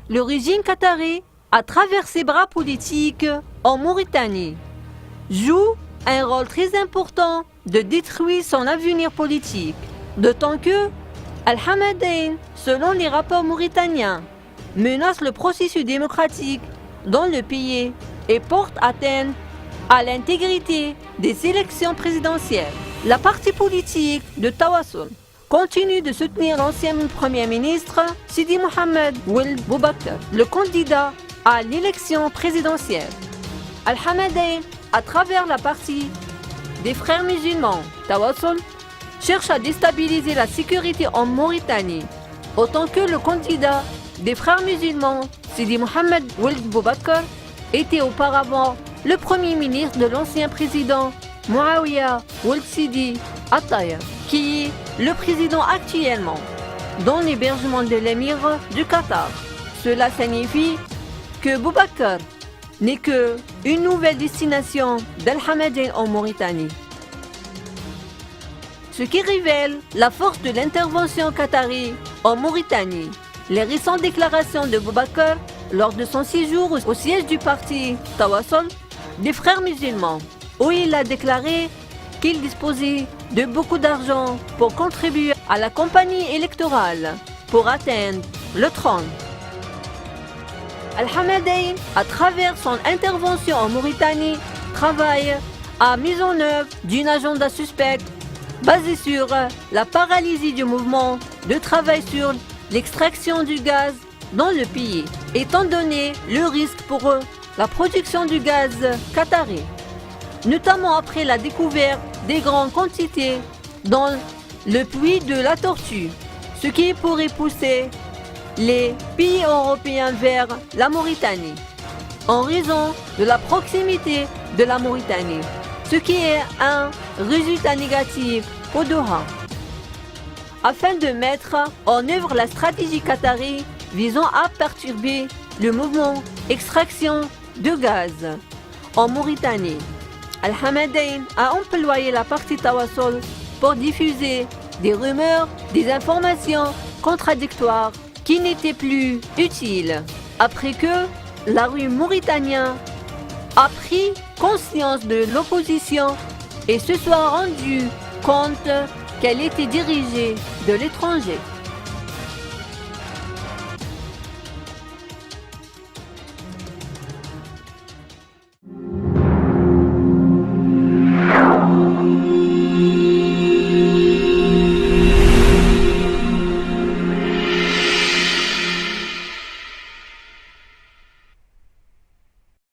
le régime qatari, à travers ses bras politiques en Mauritanie, joue un rôle très important de détruire son avenir politique, d'autant que Al-Hamadain, selon les rapports mauritaniens, menace le processus démocratique dans le pays et porte atteinte à l'intégrité des élections présidentielles. La partie politique de Tawassul continue de soutenir l'ancien Premier ministre Sidi Mohamed Ould Boubacar, le candidat à l'élection présidentielle. Al-Hamadain, à travers la partie des frères musulmans Tawassul, cherche à déstabiliser la sécurité en Mauritanie, autant que le candidat des frères musulmans Sidi Mohamed Ould Boubacar était auparavant le premier ministre de l'ancien président Mouawiya Ould Sidi Attaya, qui est le président actuellement dans l'hébergement de l'émir du Qatar. Cela signifie que Boubacar n'est qu'une nouvelle destination d'Al-Hamadain en Mauritanie. Ce qui révèle la force de l'intervention qatari en Mauritanie. Les récentes déclarations de Boubacar lors de son séjour au siège du parti Tawassul des frères musulmans, où il a déclaré qu'il disposait de beaucoup d'argent pour contribuer à la campagne électorale pour atteindre le trône. Al-Hamadain, à travers son intervention en Mauritanie, travaille à mise en œuvre d'une agenda suspecte basée sur la paralysie du mouvement de travail sur l'extraction du gaz dans le pays, étant donné le risque pour la production du gaz qatari, notamment après la découverte des grandes quantités dans le puits de la Tortue, ce qui pourrait pousser les pays européens vers la Mauritanie, en raison de la proximité de la Mauritanie, ce qui est un résultat négatif pour Doha. Afin de mettre en œuvre la stratégie qatari visant à perturber le mouvement extraction de gaz en Mauritanie, Al-Hamadain a employé la partie Tawassul pour diffuser des rumeurs, des informations contradictoires qui n'étaient plus utiles, après que la rue mauritanienne a pris conscience de l'opposition et se soit rendu compte qu'elle était dirigée de l'étranger.